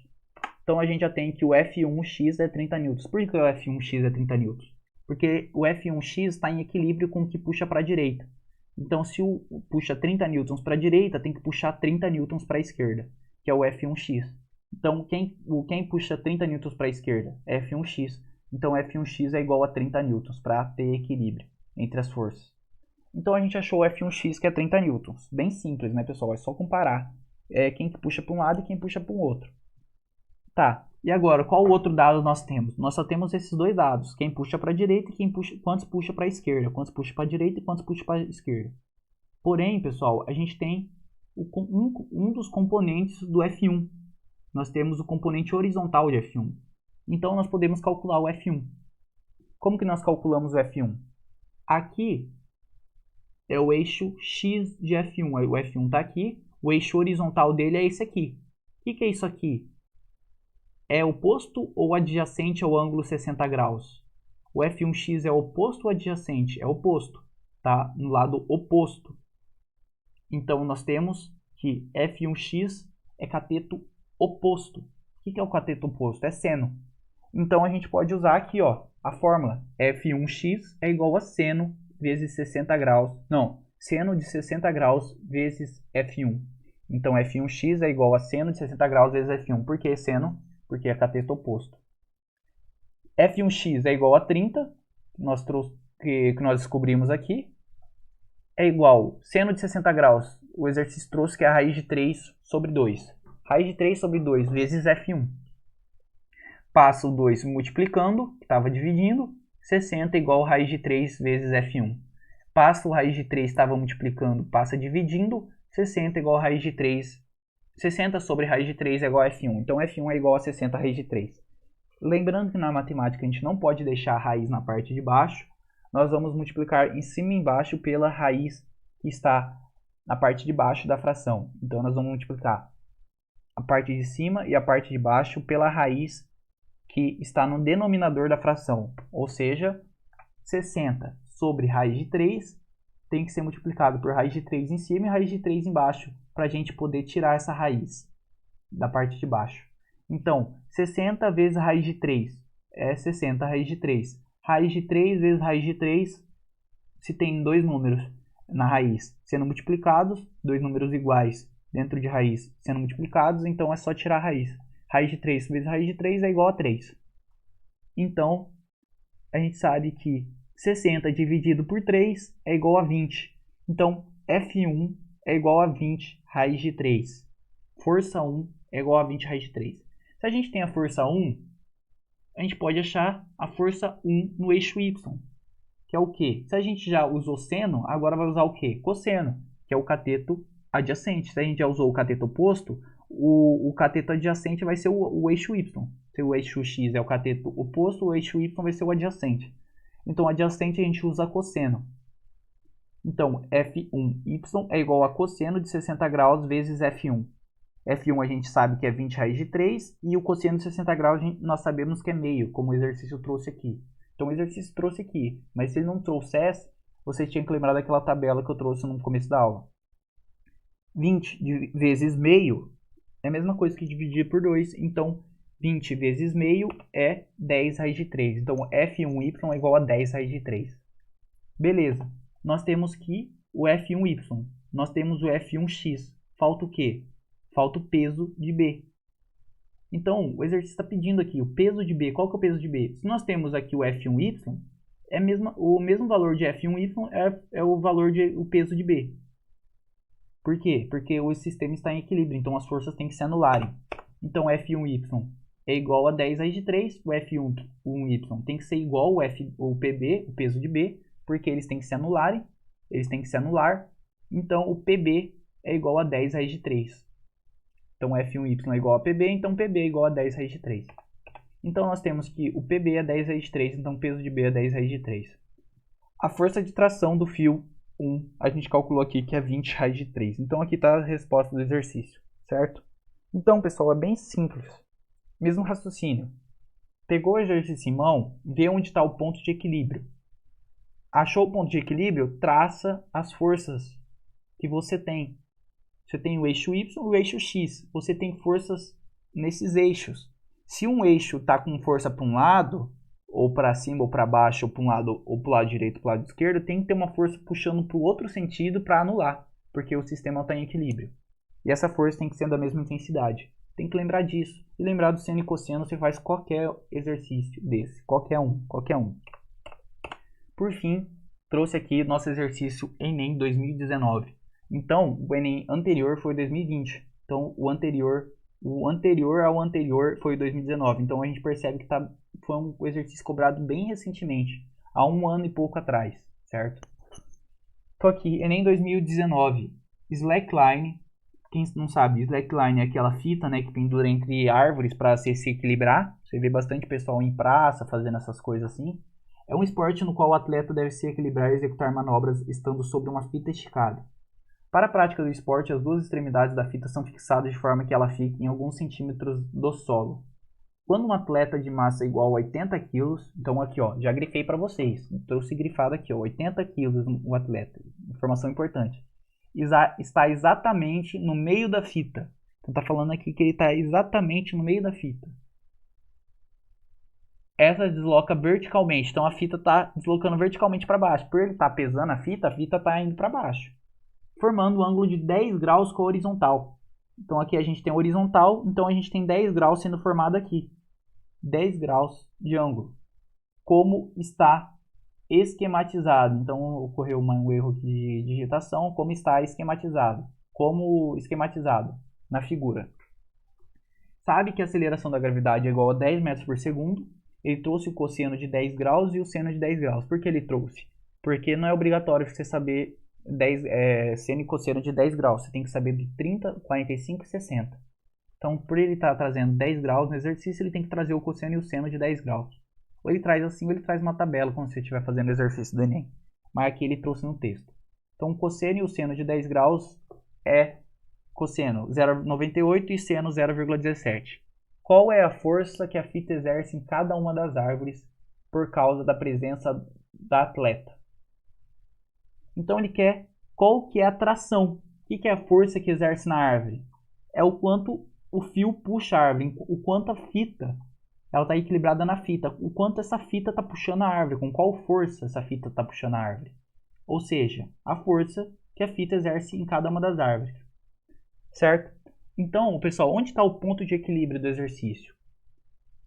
Então a gente já tem que o F1x é 30 newtons. Por que o F1x é 30 newtons? Porque o F1x está em equilíbrio com o que puxa para a direita. Então se o puxa 30 newtons para a direita, tem que puxar 30 newtons para a esquerda, que é o F1x. Então quem puxa 30 newtons para a esquerda? É F1x. Então F1x é igual a 30 newtons para ter equilíbrio entre as forças. Então a gente achou o F1x que é 30 newtons. Bem simples, né, pessoal? É só comparar quem que puxa para um lado e quem puxa para o outro. Tá, e agora, qual outro dado nós temos? Nós só temos esses dois dados, quem puxa para a direita e quantos puxa para a esquerda, quantos puxa para a direita e quantos puxa para a esquerda. Porém, pessoal, a gente tem um dos componentes do F1. Nós temos o componente horizontal de F1. Então, nós podemos calcular o F1. Como que nós calculamos o F1? Aqui é o eixo X de F1. O F1 está aqui, o eixo horizontal dele é esse aqui. O que é isso aqui? É oposto ou adjacente ao ângulo 60 graus? O F1x é oposto ou adjacente? É oposto, tá? No lado oposto. Então, nós temos que F1x é cateto oposto. O que é o cateto oposto? É seno. Então, a gente pode usar aqui, ó, a fórmula. F1x é igual a seno vezes 60 graus. Não, seno de 60 graus vezes F1. Então, F1x é igual a seno de 60 graus vezes F1. Por que seno? Porque é cateto oposto. F1x é igual a 30, que nós descobrimos aqui. É igual, seno de 60 graus, o exercício trouxe que é a raiz de 3 sobre 2. Raiz de 3 sobre 2 vezes F1. Passa o 2 multiplicando, que estava dividindo, 60 igual a raiz de 3 vezes F1. Passa o raiz de 3, estava multiplicando, passa dividindo, 60 igual a raiz de 3. 60 sobre raiz de 3 é igual a F1. Então, F1 é igual a 60 raiz de 3. Lembrando que na matemática a gente não pode deixar a raiz na parte de baixo. Nós vamos multiplicar em cima e embaixo pela raiz que está na parte de baixo da fração. Então, nós vamos multiplicar a parte de cima e a parte de baixo pela raiz que está no denominador da fração. Ou seja, 60 sobre raiz de 3 tem que ser multiplicado por raiz de 3 em cima e raiz de 3 embaixo, para a gente poder tirar essa raiz da parte de baixo. Então, 60 vezes raiz de 3 é 60 raiz de 3. Raiz de 3 vezes raiz de 3, se tem dois números na raiz sendo multiplicados, dois números iguais dentro de raiz sendo multiplicados, então é só tirar a raiz. Raiz de 3 vezes raiz de 3 é igual a 3. Então, a gente sabe que 60 dividido por 3 é igual a 20. Então, F1 é igual a 20 raiz de 3. Força 1 é igual a 20 raiz de 3. Se a gente tem a força 1, a gente pode achar a força 1 no eixo Y, que é o quê? Se a gente já usou seno, agora vai usar o quê? Cosseno, que é o cateto adjacente. Se a gente já usou o cateto oposto, o cateto adjacente vai ser o eixo Y. Se o eixo X é o cateto oposto, o eixo Y vai ser o adjacente. Então, adjacente a gente usa cosseno. Então, F1y é igual a cosseno de 60 graus vezes F1. F1 a gente sabe que é 20 raiz de 3 e o cosseno de 60 graus nós sabemos que é meio, como o exercício trouxe aqui. Então, o exercício trouxe aqui, mas se ele não trouxesse, você tinha que lembrar daquela tabela que eu trouxe no começo da aula. 20 vezes meio é a mesma coisa que dividir por 2, então 20 vezes meio é 10 raiz de 3. Então, F1y é igual a 10 raiz de 3. Beleza. Nós temos aqui o F1y. Nós temos o F1x. Falta o quê? Falta o peso de B. Então, o exercício está pedindo aqui o peso de B. Qual que é o peso de B? Se nós temos aqui o F1y, o mesmo valor de F1y é o valor o peso de B. Por quê? Porque o sistema está em equilíbrio, então as forças têm que se anularem. Então F1y é igual a 10 raiz de 3, o F1y tem que ser igual ao PB, o peso de B, porque eles têm que se anularem, eles têm que se anular, então o PB é igual a 10 raiz de 3. Então F1y é igual a PB, então PB é igual a 10 raiz de 3. Então nós temos que o PB é 10 raiz de 3, então o peso de B é 10 raiz de 3. A força de tração do fio 1, a gente calculou aqui que é 20 raiz de 3. Então aqui está a resposta do exercício, certo? Então, pessoal, é bem simples. Mesmo raciocínio. Pegou o exercício em mão, vê onde está o ponto de equilíbrio. Achou o ponto de equilíbrio? Traça as forças que você tem. Você tem o eixo Y e o eixo X. Você tem forças nesses eixos. Se um eixo está com força para um lado, ou para cima, ou para baixo, ou para um lado, ou para o lado direito, ou para o lado esquerdo, tem que ter uma força puxando para o outro sentido para anular, porque o sistema está em equilíbrio. E essa força tem que ser da mesma intensidade. Tem que lembrar disso. E lembrar do seno e cosseno, você faz qualquer exercício desse. Qualquer um. Por fim, trouxe aqui nosso exercício Enem 2019. Então, o Enem anterior foi 2020. Então, o anterior ao anterior foi 2019. Então, a gente percebe que foi um exercício cobrado bem recentemente. Há um ano e pouco atrás, certo? Então, aqui, Enem 2019. Slackline. Quem não sabe, slackline é aquela fita, né, que pendura entre árvores para se equilibrar. Você vê bastante pessoal em praça fazendo essas coisas assim. É um esporte no qual o atleta deve se equilibrar e executar manobras estando sobre uma fita esticada. Para a prática do esporte, as duas extremidades da fita são fixadas de forma que ela fique em alguns centímetros do solo. Quando um atleta de massa igual a 80 kg, então aqui ó, já grifei para vocês, trouxe grifado aqui ó, 80 kg o atleta, informação importante. Está exatamente no meio da fita. Então está falando aqui que ele está exatamente no meio da fita. Essa desloca verticalmente. Então a fita está deslocando verticalmente para baixo. Por ele estar pesando a fita está indo para baixo. Formando um ângulo de 10 graus com a horizontal. Então aqui a gente tem a horizontal. Então a gente tem 10 graus sendo formado aqui. 10 graus de ângulo. Como está esquematizado. Então ocorreu um erro de digitação. Como está esquematizado. Como esquematizado na figura. Sabe que a aceleração da gravidade é igual a 10 metros por segundo. Ele trouxe o cosseno de 10 graus e o seno de 10 graus. Por que ele trouxe? Porque não é obrigatório você saber seno e cosseno de 10 graus. Você tem que saber de 30, 45 e 60. Então, por ele estar trazendo 10 graus no exercício, ele tem que trazer o cosseno e o seno de 10 graus. Ou ele traz assim, ou ele traz uma tabela quando você estiver fazendo o exercício do Enem. Mas aqui ele trouxe no texto. Então, o cosseno e o seno de 10 graus é cosseno 0,98 e seno 0,17. Qual é a força que a fita exerce em cada uma das árvores por causa da presença da atleta? Então ele quer qual que é a tração. O que é a força que exerce na árvore? É o quanto o fio puxa a árvore, o quanto a fita está equilibrada na fita, o quanto essa fita está puxando a árvore, com qual força essa fita está puxando a árvore. Ou seja, a força que a fita exerce em cada uma das árvores. Certo? Então, pessoal, onde está o ponto de equilíbrio do exercício?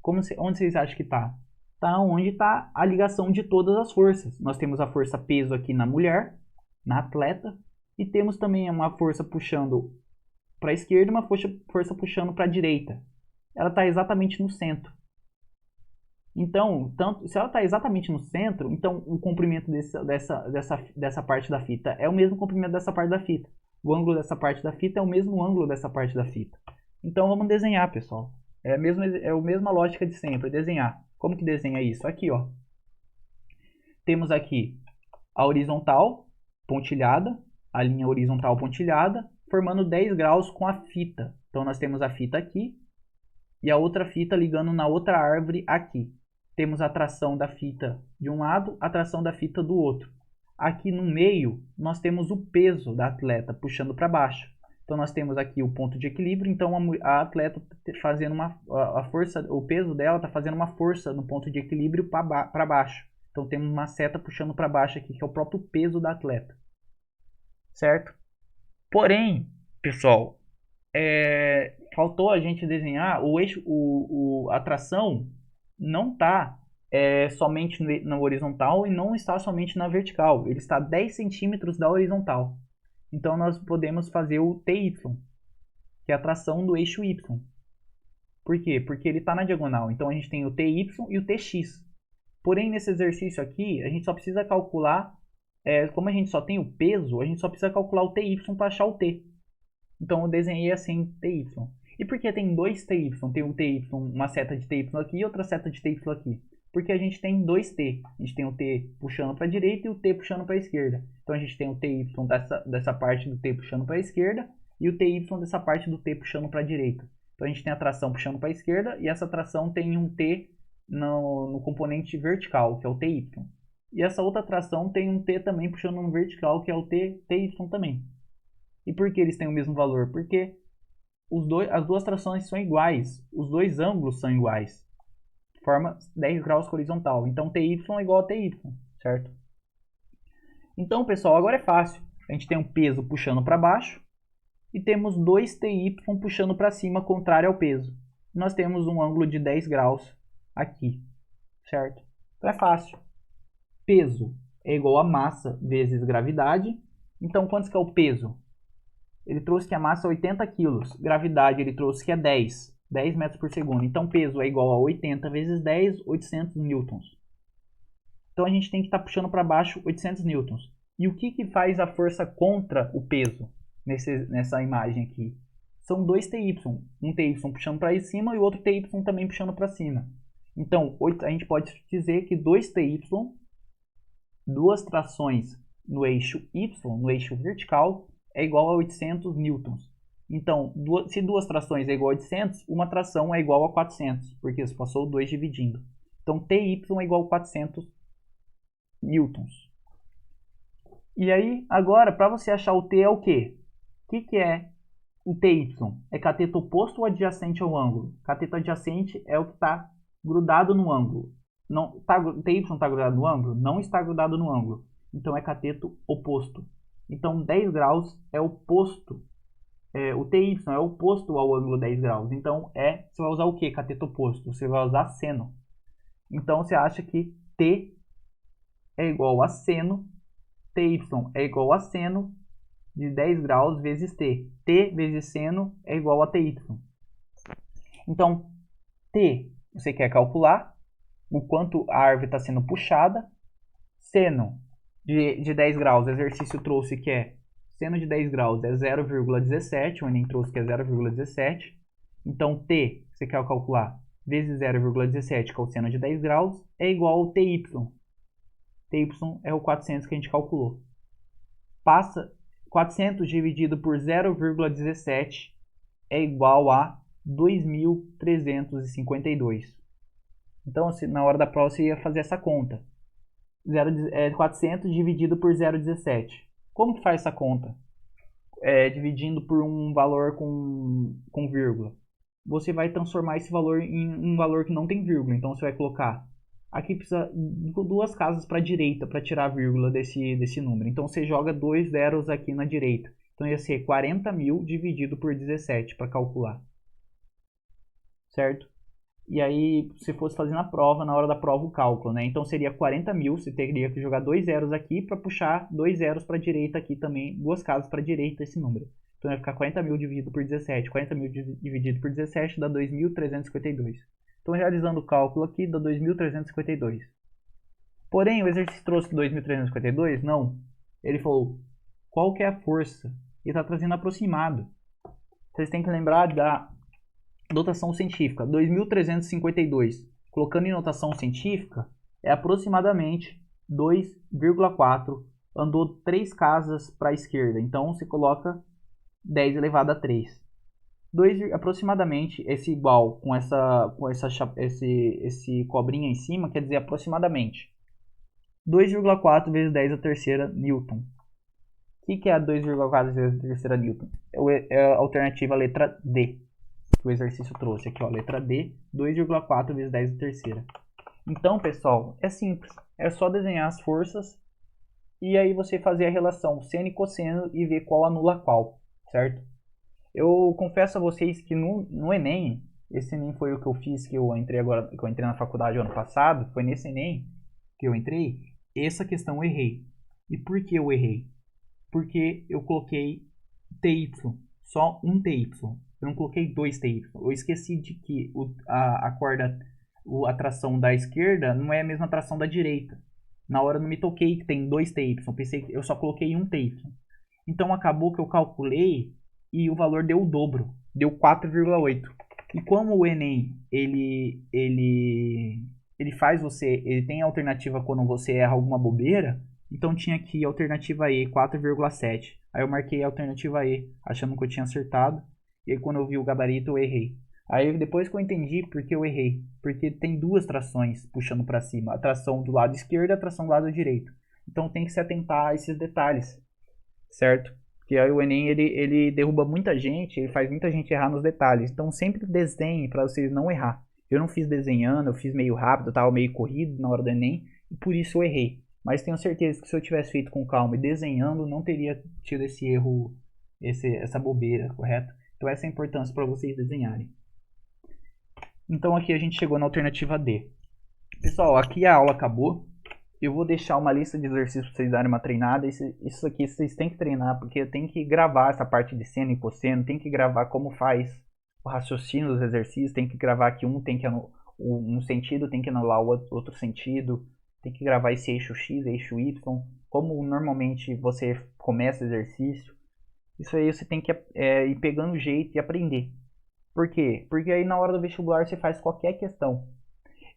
Onde vocês acham que está? Está onde está a ligação de todas as forças. Nós temos a força peso aqui na mulher, na atleta, e temos também uma força puxando para a esquerda e uma força puxando para a direita. Ela está exatamente no centro. Então, se ela está exatamente no centro, então o comprimento dessa parte da fita é o mesmo comprimento dessa parte da fita. O ângulo dessa parte da fita é o mesmo ângulo dessa parte da fita. Então vamos desenhar, pessoal. É a mesma lógica de sempre, desenhar. Como que desenha isso? Aqui, ó. Temos aqui a horizontal pontilhada, a linha horizontal pontilhada, formando 10 graus com a fita. Então nós temos a fita aqui e a outra fita ligando na outra árvore aqui. Temos a tração da fita de um lado, a tração da fita do outro. Aqui no meio, nós temos o peso da atleta puxando para baixo. Então, nós temos aqui o ponto de equilíbrio. Então, a atleta fazendo a força, o peso dela está fazendo uma força no ponto de equilíbrio para baixo. Então, temos uma seta puxando para baixo aqui, que é o próprio peso da atleta. Certo? Porém, pessoal, faltou a gente desenhar o eixo, a tração não está somente na horizontal e não está somente na vertical. Ele está a 10 centímetros da horizontal. Então nós podemos fazer o TY, que é a tração do eixo Y. Por quê? Porque ele está na diagonal. Então a gente tem o TY e o TX. Porém, nesse exercício aqui, a gente só precisa calcular, como a gente só tem o peso, a gente só precisa calcular o TY para achar o T. Então eu desenhei assim TY. E por que tem dois TY? Tem um TY, uma seta de TY aqui e outra seta de TY aqui. Porque a gente tem dois T. A gente tem o T puxando para a direita e o T puxando para a esquerda. Então a gente tem o TY dessa parte do T puxando para a esquerda e o TY dessa parte do T puxando para a direita. Então a gente tem a tração puxando para a esquerda e essa tração tem um T no componente vertical, que é o TY. E essa outra tração tem um T também puxando no vertical, que é o TY também. E por que eles têm o mesmo valor? Porque as duas trações são iguais, os dois ângulos são iguais. Forma 10 graus com horizontal. Então TY é igual a TY, certo? Então, pessoal, agora é fácil. A gente tem um peso puxando para baixo e temos dois TY puxando para cima, contrário ao peso. Nós temos um ângulo de 10 graus aqui, certo? Então é fácil. Peso é igual a massa vezes gravidade. Então, quanto que é o peso? Ele trouxe que a massa é 80 kg. Gravidade ele trouxe que é 10 metros por segundo. Então, peso é igual a 80 vezes 10, 800 newtons. Então, a gente tem que estar puxando para baixo 800 newtons. E o que faz a força contra o peso nessa imagem aqui? São dois TY. Um TY puxando para cima e o outro TY também puxando para cima. Então, a gente pode dizer que dois TY, duas trações no eixo Y, no eixo vertical, é igual a 800 newtons. Então, se duas trações é igual a 800, uma tração é igual a 400, porque você passou 2 dividindo. Então, TY é igual a 400 newtons. E aí, agora, para você achar o T é o quê? O que é o TY? É cateto oposto ou adjacente ao ângulo? Cateto adjacente é o que está grudado no ângulo. Não, TY está grudado no ângulo? Não está grudado no ângulo. Então, é cateto oposto. Então, 10 graus é oposto. O TY é oposto ao ângulo 10 graus. Então, você vai usar o que? Cateto oposto. Você vai usar seno. Então, você acha que T é igual a seno. TY é igual a seno de 10 graus vezes T. T vezes seno é igual a TY. Então, T, você quer calcular o quanto a árvore está sendo puxada. Seno de 10 graus, o exercício trouxe que seno de 10 graus é 0,17, o Enem trouxe que é 0,17. Então, T, você quer calcular, vezes 0,17, que é o seno de 10 graus, é igual ao TY. TY é o 400 que a gente calculou. Passa 400 dividido por 0,17 é igual a 2.352. Então, na hora da prova, você ia fazer essa conta. 400 dividido por 0,17. Como que faz essa conta? Dividindo por um valor com vírgula. Você vai transformar esse valor em um valor que não tem vírgula. Então você vai colocar... Aqui precisa duas casas para a direita para tirar a vírgula desse número. Então você joga 2 zeros aqui na direita. Então ia ser 40.000 dividido por 17 para calcular. Certo? E aí, se fosse fazer na hora da prova o cálculo, né? Então seria 40.000, você teria que jogar 2 zeros aqui para puxar 2 zeros para a direita aqui também, duas casas para a direita esse número. Então vai ficar 40.000 dividido por 17. 40.000 dividido por 17 dá 2.352. Então realizando o cálculo aqui dá 2.352. Porém, o exercício trouxe 2.352? Não. Ele falou, qual que é a força? Ele está trazendo aproximado. Vocês têm que lembrar da notação científica, 2.352, colocando em notação científica, é aproximadamente 2,4, andou 3 casas para a esquerda, então você coloca 10 elevado a 3. Aproximadamente, esse igual com esse cobrinha em cima, quer dizer aproximadamente. 2,4 vezes 10 a terceira newton. O que é 2,4 vezes a terceira newton? É a alternativa letra D. O exercício trouxe aqui, ó, letra D, 2,4 vezes 10 a terceira. Então, pessoal, é simples. É só desenhar as forças e aí você fazer a relação seno e cosseno e ver qual anula qual, certo? Eu confesso a vocês que no Enem, esse Enem foi o que eu fiz, que eu entrei na faculdade ano passado, foi nesse Enem que eu entrei, essa questão eu errei. E por que eu errei? porque eu coloquei TY, só um TY. Eu não coloquei dois TY. Eu esqueci de que a corda, a tração da esquerda não é a mesma tração da direita. Na hora eu não me toquei que tem dois TY. Pensei que eu só coloquei um TY. Então acabou que eu calculei e o valor deu o dobro. Deu 4,8. E como o Enem, ele faz você, ele tem alternativa quando você erra alguma bobeira, então tinha aqui alternativa E, 4,7. Aí eu marquei a alternativa E, achando que eu tinha acertado. E aí quando eu vi o gabarito, eu errei. Aí depois que eu entendi por que eu errei. Porque tem duas trações puxando para cima. A tração do lado esquerdo e a tração do lado direito. Então tem que se atentar a esses detalhes, certo? Porque aí o Enem, ele derruba muita gente, ele faz muita gente errar nos detalhes. Então sempre desenhe para vocês não errar. Eu não fiz desenhando, eu fiz meio rápido, tava meio corrido na hora do Enem, e por isso eu errei. Mas tenho certeza que se eu tivesse feito com calma e desenhando, não teria tido esse erro, essa bobeira, correto? Então essa é a importância para vocês desenharem. Então aqui a gente chegou na alternativa D. Pessoal, aqui a aula acabou. Eu vou deixar uma lista de exercícios para vocês darem uma treinada. Isso aqui vocês têm que treinar, porque tem que gravar essa parte de seno e cosseno, tem que gravar como faz o raciocínio dos exercícios, tem que gravar que tem que um sentido tem que anular o outro sentido, tem que gravar esse eixo X, eixo Y, como normalmente você começa o exercício. Isso aí você tem que ir pegando o jeito e aprender. Por quê? Porque aí na hora do vestibular você faz qualquer questão.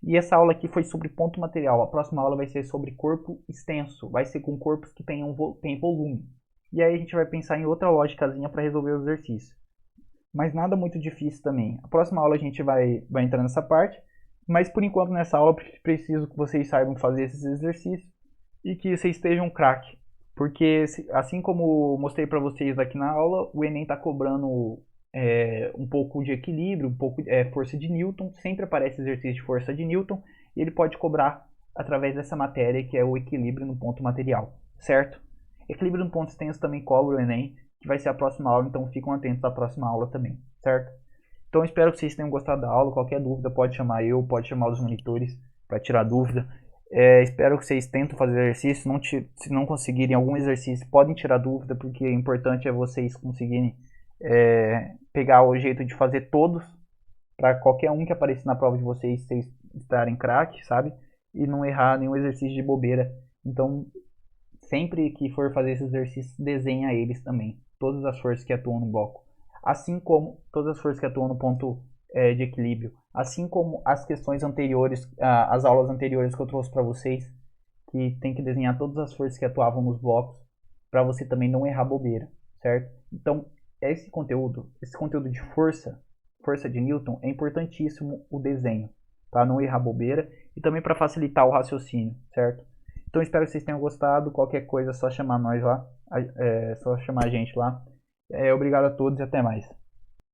E essa aula aqui foi sobre ponto material. A próxima aula vai ser sobre corpo extenso. Vai ser com corpos que tenham volume. E aí a gente vai pensar em outra lógicazinha para resolver o exercício. Mas nada muito difícil também. A próxima aula a gente vai entrar nessa parte. Mas por enquanto nessa aula preciso que vocês saibam fazer esses exercícios. E que vocês estejam craque. Porque assim como mostrei para vocês aqui na aula, o Enem está cobrando um pouco de equilíbrio, um pouco força de Newton, sempre aparece exercício de força de Newton, e ele pode cobrar através dessa matéria que é o equilíbrio no ponto material, certo? Equilíbrio no ponto extenso também cobra o Enem, que vai ser a próxima aula, então ficam atentos à próxima aula também, certo? Então espero que vocês tenham gostado da aula, qualquer dúvida pode chamar eu, pode chamar os monitores para tirar dúvida. Espero que vocês tentem fazer exercício, se não conseguirem algum exercício, podem tirar dúvida, porque o importante é vocês conseguirem pegar o jeito de fazer todos, para qualquer um que apareça na prova de vocês estarem craque, sabe? E não errar nenhum exercício de bobeira. Então, sempre que for fazer esses exercícios, desenha eles também. Todas as forças que atuam no bloco. Assim como todas as forças que atuam no ponto de equilíbrio. Assim como as questões anteriores, as aulas anteriores que eu trouxe para vocês, que tem que desenhar todas as forças que atuavam nos blocos, para você também não errar bobeira, certo? Então, esse conteúdo de força de Newton, é importantíssimo o desenho, para não errar bobeira e também para facilitar o raciocínio, certo? Então espero que vocês tenham gostado. Qualquer coisa é só chamar nós lá, só chamar a gente lá. Obrigado a todos e até mais.